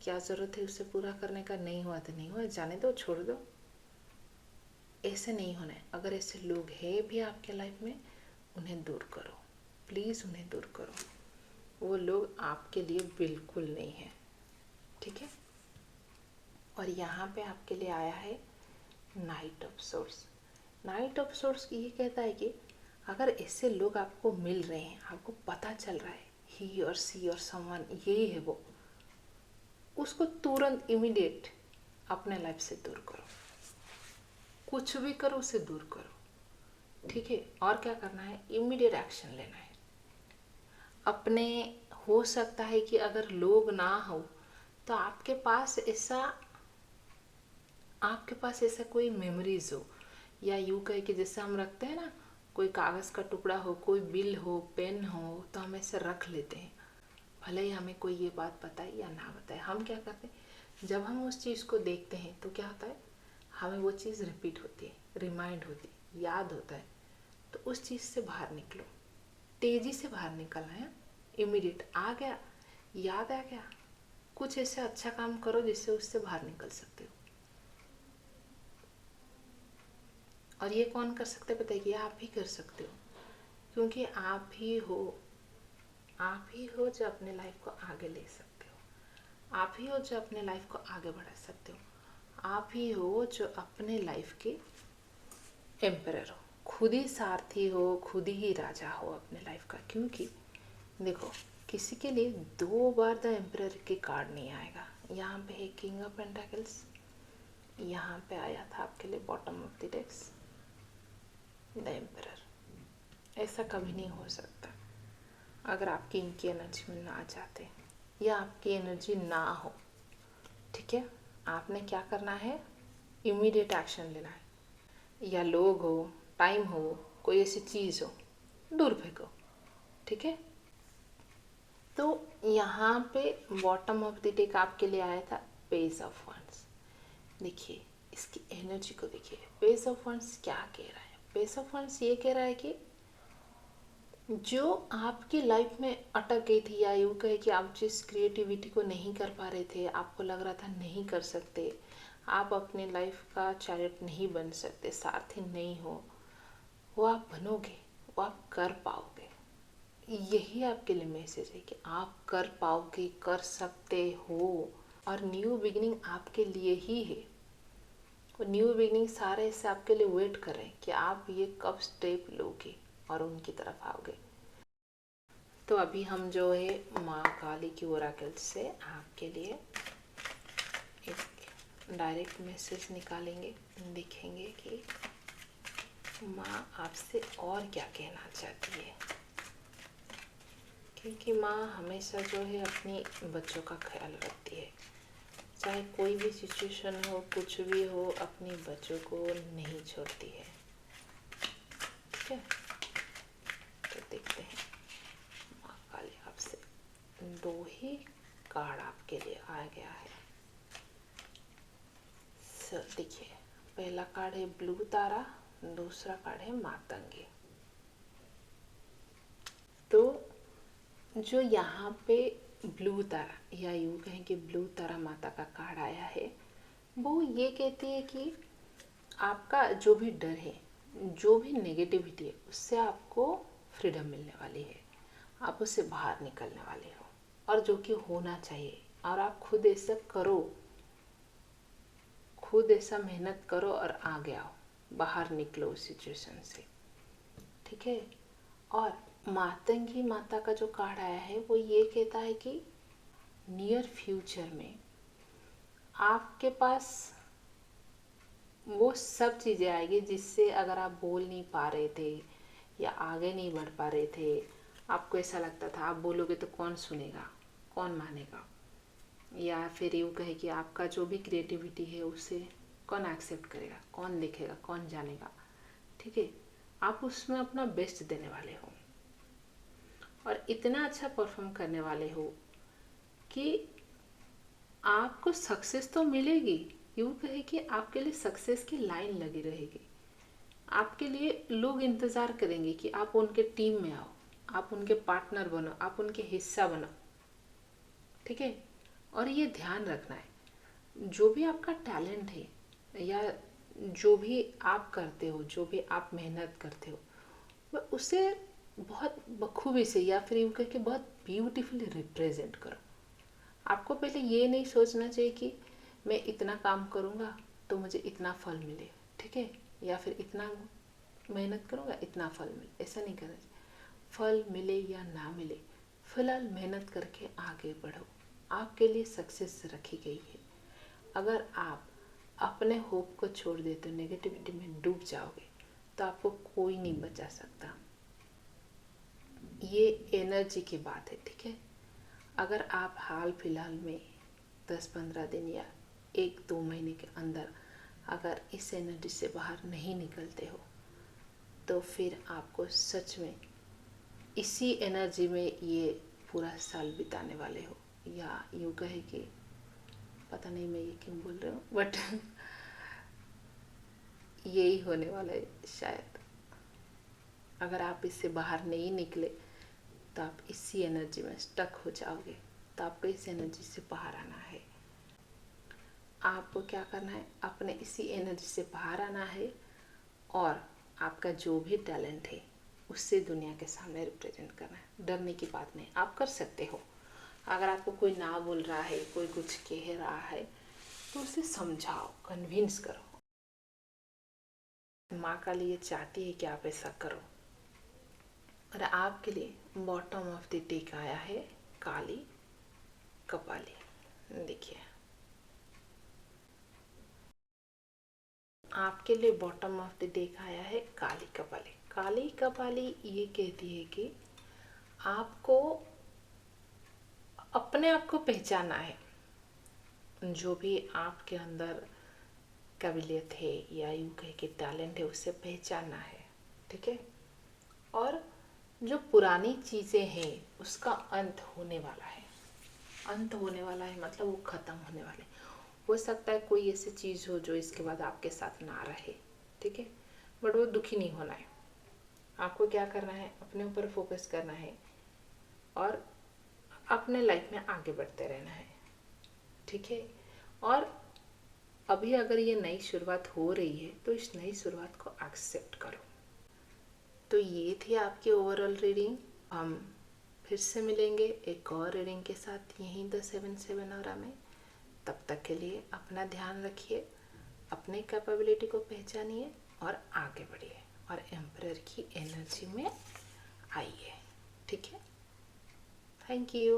क्या ज़रूरत है उसे पूरा करने का? नहीं हुआ तो नहीं हुआ, जाने दो, छोड़ दो। ऐसे नहीं होना है। अगर ऐसे लोग हैं भी आपके लाइफ में, उन्हें दूर करो, प्लीज़ उन्हें दूर करो। वो लोग आपके लिए बिल्कुल नहीं है, ठीक है। और यहाँ पे आपके लिए आया है night of source. Night of source ये कहता है कि अगर ऐसे लोग आपको मिल रहे हैं, आपको पता चल रहा है ही और सी और समवन यही है वो, उसको तुरंत इमीडिएट अपने लाइफ से दूर करो, कुछ भी करो उसे दूर करो, ठीक है। और क्या करना है? इमीडिएट एक्शन लेना है अपने। हो सकता है कि अगर लोग ना हो तो आपके पास ऐसा कोई मेमोरीज हो, या यूँ कहे कि जैसे हम रखते हैं ना, कोई कागज़ का टुकड़ा हो, कोई बिल हो, पेन हो, तो हम ऐसे रख लेते हैं। भले ही हमें कोई ये बात बताए या ना बताए, हम क्या करते हैं, जब हम उस चीज़ को देखते हैं तो क्या होता है, हमें वो चीज़ रिपीट होती है, रिमाइंड होती है, याद होता है। तो उस चीज़ से बाहर निकलो, तेज़ी से बाहर निकलना है। इमीडिएट आ गया, याद आ गया, कुछ ऐसा अच्छा काम करो जिससे उससे बाहर निकल सकते हो। और ये कौन कर सकते पता है कि आप ही कर सकते हो, क्योंकि आप ही हो जो अपने लाइफ को आगे ले सकते हो, आप ही हो जो अपने लाइफ को आगे बढ़ा सकते हो, आप ही हो जो अपने लाइफ के एम्परर हो, खुद ही सारथी हो, खुद ही राजा हो अपने लाइफ का। क्योंकि देखो, किसी के लिए 2 बार द एम्परर के कार्ड नहीं आएगा। यहाँ पे है किंग ऑफ पेंटाकल्स, यहाँ पे आया था आपके लिए bottom of the decks the emperor. ऐसा कभी नहीं हो सकता अगर आप किंग की एनर्जी में ना जाते या आपकी एनर्जी ना हो, ठीक है। आपने क्या करना है? इमीडिएट एक्शन लेना है। या लोग हो, टाइम हो, कोई ऐसी चीज़ हो, दूर फेंको, ठीक है। तो यहाँ पे बॉटम ऑफ द डेक आपके लिए आया था पेज ऑफ वंस। देखिए इसकी एनर्जी को देखिए, पेज ऑफ वंस क्या कह रहा है? पेज ऑफ वंस ये कह रहा है कि जो आपकी लाइफ में अटक गई थी, या यूँ कहे कि आप जिस क्रिएटिविटी को नहीं कर पा रहे थे, आपको लग रहा था नहीं कर सकते, आप अपने लाइफ का चैरियट नहीं बन सकते, सारथी नहीं हो, वो आप बनोगे, वो आप कर पाओगे। यही आपके लिए मैसेज है कि आप कर पाओगे, कर सकते हो। और न्यू बिगिनिंग आपके लिए ही है। वो न्यू बिगिनिंग सारे इससे आपके लिए वेट कर रहे हैं कि आप ये कब स्टेप लोगे और उनकी तरफ आओगे। तो अभी हम जो है माँ काली की ओरेकल से आपके लिए एक डायरेक्ट मैसेज निकालेंगे, देखेंगे कि माँ आपसे और क्या कहना चाहती है। क्योंकि माँ हमेशा जो है अपनी बच्चों का ख्याल रखती है, चाहे कोई भी सिचुएशन हो, कुछ भी हो, अपने बच्चों को नहीं छोड़ती है, ठीक है। तो देखते हैं माँ काली आपसे 2 ही कार्ड आपके लिए आ गया है। सर देखिए, पहला कार्ड है ब्लू तारा, दूसरा कार्ड है मातंगी। तो जो यहाँ पे ब्लू तारा या यूँ कहें कि ब्लू तारा माता का कार्ड आया है, वो ये कहती है कि आपका जो भी डर है, जो भी नेगेटिविटी है, उससे आपको फ्रीडम मिलने वाली है, आप उससे बाहर निकलने वाले हो, और जो कि होना चाहिए। और आप खुद ऐसा करो, खुद ऐसा मेहनत करो और आगे आओ, बाहर निकलो उस सिचुएशन से, ठीक है। और मातंगी माता का जो कार्ड आया है वो ये कहता है कि नियर फ्यूचर में आपके पास वो सब चीज़ें आएगी जिससे अगर आप बोल नहीं पा रहे थे या आगे नहीं बढ़ पा रहे थे, आपको ऐसा लगता था आप बोलोगे तो कौन सुनेगा, कौन मानेगा, या फिर यूँ कहे कि आपका जो भी क्रिएटिविटी है उसे कौन एक्सेप्ट करेगा, कौन देखेगा, कौन जानेगा, ठीक है। आप उसमें अपना बेस्ट देने वाले हो और इतना अच्छा परफॉर्म करने वाले हो कि आपको सक्सेस तो मिलेगी। यूँ कहे कि आपके लिए सक्सेस की लाइन लगी रहेगी, आपके लिए लोग इंतज़ार करेंगे कि आप उनके टीम में आओ, आप उनके पार्टनर बनो, आप उनके हिस्सा बनो, ठीक है। और ये ध्यान रखना है, जो भी आपका टैलेंट है या जो भी आप करते हो, जो भी आप मेहनत करते हो, वह उसे बहुत बखूबी से या फिर यूँ कह के बहुत ब्यूटीफुली रिप्रेजेंट करो। आपको पहले ये नहीं सोचना चाहिए कि मैं इतना काम करूँगा तो मुझे इतना फल मिले, ठीक है, या फिर इतना मेहनत करूँगा इतना फल मिले, ऐसा नहीं करना चाहिए। फल मिले या ना मिले, फिलहाल मेहनत करके आगे बढ़ो, आपके लिए सक्सेस रखी गई है। अगर आप अपने होप को छोड़ देते हो, नेगेटिविटी में डूब जाओगे, तो आपको कोई नहीं बचा सकता। ये एनर्जी की बात है, ठीक है। अगर आप हाल फिलहाल में 10-15 दिन या 1-2 महीने के अंदर अगर इस एनर्जी से बाहर नहीं निकलते हो, तो फिर आपको सच में इसी एनर्जी में ये पूरा साल बिताने वाले हो, या यूँ कहे कि पता नहीं मैं ये क्यों बोल रही हूँ, बट यही होने वाला है शायद। अगर आप इससे बाहर नहीं निकले तो आप इसी एनर्जी में स्टक हो जाओगे, तो आपको इस एनर्जी से बाहर आना है। आपको क्या करना है, अपने इसी एनर्जी से बाहर आना है और आपका जो भी टैलेंट है उससे दुनिया के सामने रिप्रेजेंट करना है। डरने की बात नहीं, आप कर सकते हो। अगर आपको कोई ना बोल रहा है, कोई कुछ कह रहा है, तो उसे समझाओ, कन्विंस करो। माँ का लिए चाहती है कि आप ऐसा करो। और आपके लिए बॉटम ऑफ द डेक आया है काली कपाली। देखिए, आपके लिए बॉटम ऑफ द डेक आया है काली कपाली। काली कपाली ये कहती है कि आपको अपने आप को पहचानना है, जो भी आपके अंदर काबिलियत है या यूँ कह के टैलेंट है उसे पहचानना है, ठीक है। और जो पुरानी चीज़ें हैं उसका अंत होने वाला है। अंत होने वाला है मतलब वो ख़त्म होने वाले। हो सकता है कोई ऐसी चीज़ हो जो इसके बाद आपके साथ ना रहे, ठीक है, बट वो दुखी नहीं होना है। आपको क्या करना है, अपने ऊपर फोकस करना है और अपने लाइफ में आगे बढ़ते रहना है, ठीक है। और अभी अगर ये नई शुरुआत हो रही है तो इस नई शुरुआत को एक्सेप्ट करो। तो ये थी आपकी ओवरऑल रीडिंग। हम फिर से मिलेंगे एक और रीडिंग के साथ यहीं द 7/7 ऑरा में। तब तक के लिए अपना ध्यान रखिए, अपने कैपेबिलिटी को पहचानिए और आगे बढ़िए और एम्परर की एनर्जी में आइए, ठीक है। Thank you.